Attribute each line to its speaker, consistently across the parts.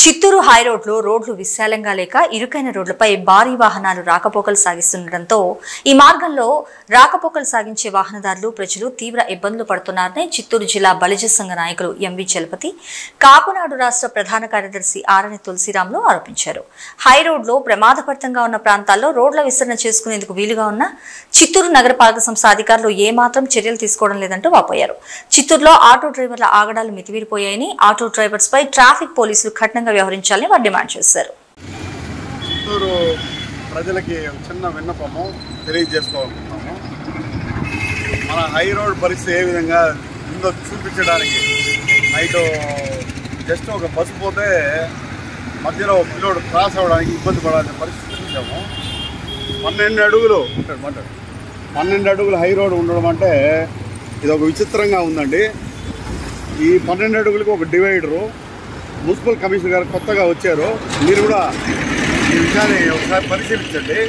Speaker 1: చిత్తూరు హైరోడ్లో రోడ్లు విశాలంగా లేక ఇరుకైన రోడ్లపై భారీ వాహనాలు రాకపోకలు సాగిస్తుండటంతో ఈ మార్గంలో రాకపోకలు సాగించే వాహనదారులు ప్రజలు తీవ్ర ఇబ్బందులు పడుతున్నారని చిత్తూరు జిల్లా బలిజ సంఘ నాయకులు ఎంవి చలపతి కాపునాడు రాష్ట్ర ప్రధాన కార్యదర్శి ఆరణి తులసిరాములు ఆరోపించారు. హైరోడ్లో ప్రమాదపరితంగా ఉన్న ప్రాంతాల్లో రోడ్ల విస్తరణ చేసుకునేందుకు వీలుగా ఉన్న చిత్తూరు నగరపాలక సంస్థ అధికారులు ఏమాత్రం చర్యలు తీసుకోవడం లేదంటూ వాపోయారు. చిత్తూరులో ఆటో డ్రైవర్ల ఆగడాలు మితిమీరిపోయాయని, ఆటో డ్రైవర్స్ పై ట్రాఫిక్ పోలీసులు కఠినంగా వ్యవహరించాలని వారు డిమాండ్ చేశారు.
Speaker 2: చిత్తూరు ప్రజలకి చిన్న విన్నపము తెలియజేసుకోవాలనుకుంటున్నాము. మన హై రోడ్ పరిస్థితి ఏ విధంగా ఉందో చూపించడానికి నైట్ జస్ట్ ఒక బస్సు పోతే మధ్యలో పిల్లోడు క్రాస్ అవ్వడానికి ఇబ్బంది పడాల్సిన పరిస్థితి చూసాము. 12 అడుగులు హై రోడ్ ఉండడం అంటే ఇది ఒక విచిత్రంగా ఉందండి. ఈ 12 అడుగులకు ఒక డివైడరు మున్సిపల్ కమిషనర్ గారు కొత్తగా వచ్చారు. మీరు కూడా ఈ విషయాన్ని ఒకసారి పరిశీలించండి.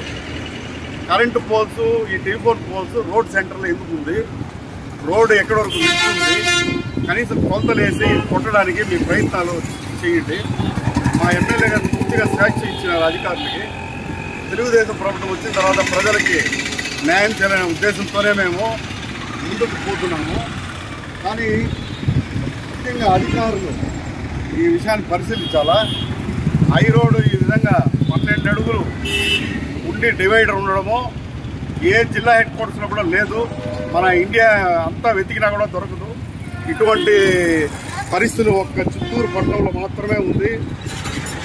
Speaker 2: కరెంటు పోల్స్, ఈ టెలిఫోన్ పోల్స్ రోడ్ సెంటర్లో ఎందుకు ఉంది, రోడ్డు ఎక్కడి వరకు నిలుస్తుంది, కనీసం కొలతలేసి కొట్టడానికి మీ ప్రయత్నాలు చేయండి. మా ఎమ్మెల్యే గారు పూర్తిగా స్వేచ్ఛ ఇచ్చినారు అధికారులకి. తెలుగుదేశం ప్రభుత్వం వచ్చిన తర్వాత ప్రజలకి న్యాయం చేయాలనే ఉద్దేశంతోనే మేము ముందుకు పోతున్నాము. కానీ ముఖ్యంగా అధికారులు ఈ విషయాన్ని పరిశీలించాలా. హై రోడ్డు ఈ విధంగా 12 అడుగులు ఉండి డివైడర్ ఉండడము ఏ జిల్లా హెడ్ క్వార్టర్స్లో కూడా లేదు. మన ఇండియా అంతా వెతికినా కూడా దొరకదు. ఇటువంటి పరిస్థితులు ఒక్క చిత్తూరు పట్టణంలో మాత్రమే ఉంది.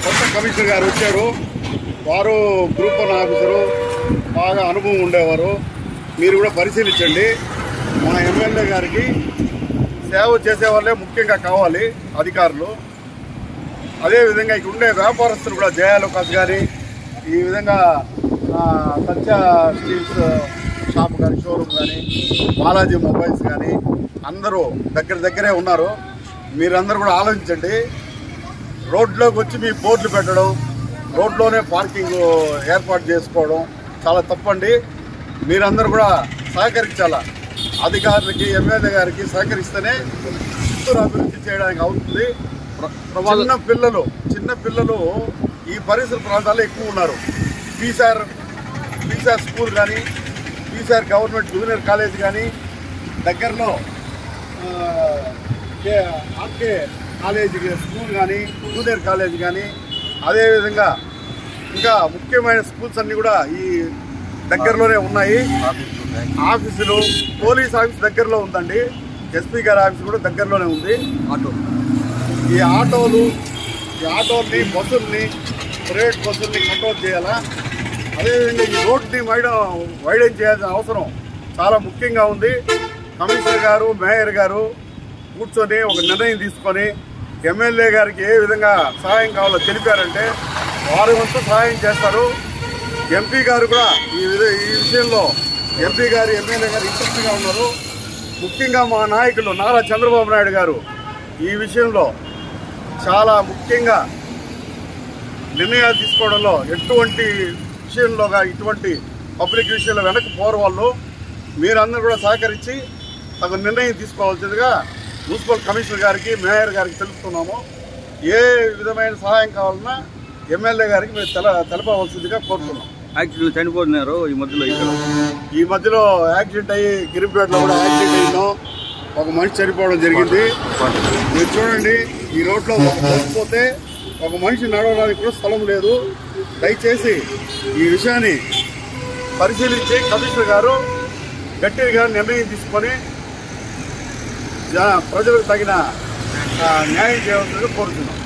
Speaker 2: కొత్త కమిషనర్ గారు వచ్చారు. వారు గ్రూప్ 1 ఆఫీసరు, బాగా అనుభవం ఉండేవారు. మీరు కూడా పరిశీలించండి. మా ఎమ్మెల్యే గారికి సేవ చేసే వాళ్ళే ముఖ్యంగా కావాలి అధికారులు. అదేవిధంగా ఇక్కడ ఉండే వ్యాపారస్తులు కూడా జయాలోకాస్ కానీ, ఈ విధంగా సత్య స్టీల్స్ షాప్ కానీ, షోరూమ్ కానీ, బాలాజీ మొబైల్స్ కానీ అందరూ దగ్గరే ఉన్నారు. మీరందరూ కూడా ఆలోచించండి. రోడ్లోకి వచ్చి మీ బోర్డులు పెట్టడం, రోడ్లోనే పార్కింగ్ ఏర్పాటు చేసుకోవడం చాలా తప్పండి. మీరందరూ కూడా సహకరించాలా. అధికారులకి, ఎమ్మెల్యే గారికి సహకరిస్తేనే చిత్తూరు అభివృద్ధి చేయడానికి అవుతుంది. చిన్న పిల్లలు ఈ పరిసర ప్రాంతాల్లో ఎక్కువ ఉన్నారు. పీసార్ స్కూల్ కానీ, పీసార్ గవర్నమెంట్ జూనియర్ కాలేజ్ కానీ, దగ్గరలో ఆర్కే కాలేజ్ స్కూల్ కానీ, జూనియర్ కాలేజ్ కానీ, అదేవిధంగా ఇంకా ముఖ్యమైన స్కూల్స్ అన్నీ కూడా ఈ దగ్గరలోనే ఉన్నాయి. ఆఫీసులు, పోలీస్ ఆఫీస్ దగ్గరలో ఉందండి. ఎస్పీ గారి ఆఫీస్ కూడా దగ్గరలోనే ఉంది. ఈ ఆటోల్ని, బస్సుల్ని, ప్రైవేట్ బస్సుల్ని కంట్రోల్ చేయాలా. అదేవిధంగా ఈ రోడ్ని వైడెన్ చేయాల్సిన అవసరం చాలా ముఖ్యంగా ఉంది. కమిషనర్ గారు, మేయర్ గారు కూర్చొని ఒక నిర్ణయం తీసుకొని ఎమ్మెల్యే గారికి ఏ విధంగా సహాయం కావాలో తెలిపారంటే వారి వంతు సహాయం చేస్తారు. ఎంపీ గారు కూడా ఈ విషయంలో ఎంపీ గారు, ఎమ్మెల్యే గారు ఇంట్రెస్ట్గా ఉన్నారు. ముఖ్యంగా మా నాయకులు నారా చంద్రబాబు నాయుడు గారు ఈ విషయంలో చాలా ముఖ్యంగా నిర్ణయాలు తీసుకోవడంలో ఎటువంటి విషయంలోగా ఇటువంటి పబ్లిక్ విషయంలో వెనక్కి పోరు వాళ్ళు. మీరందరూ కూడా సహకరించి తగు నిర్ణయం తీసుకోవాల్సిందిగా మున్సిపల్ కమిషనర్ గారికి, మేయర్ గారికి తెలుపుతున్నాము. ఏ విధమైన సహాయం కావాలన్నా ఎమ్మెల్యే గారికి మేము తెలపవలసిందిగా కోరుతున్నాం.
Speaker 3: యాక్సిడెంట్లు చనిపోతున్నారు
Speaker 2: ఈ మధ్యలో యాక్సిడెంట్ అయ్యి గిరిపేటలో కూడా యాక్సిడెంట్ అయ్యిందో ఒక మనిషి చనిపోవడం జరిగింది. మీరు చూడండి, ఈ రోడ్లో పోతే ఒక మనిషి నడవడానికి కూడా స్థలం లేదు. దయచేసి ఈ విషయాన్ని పరిశీలించి కమిషనర్ గారు గట్టిగా నిర్ణయం తీసుకొని ప్రజలకు తగిన న్యాయం చేయవలసిందిగా కోరుతున్నాం.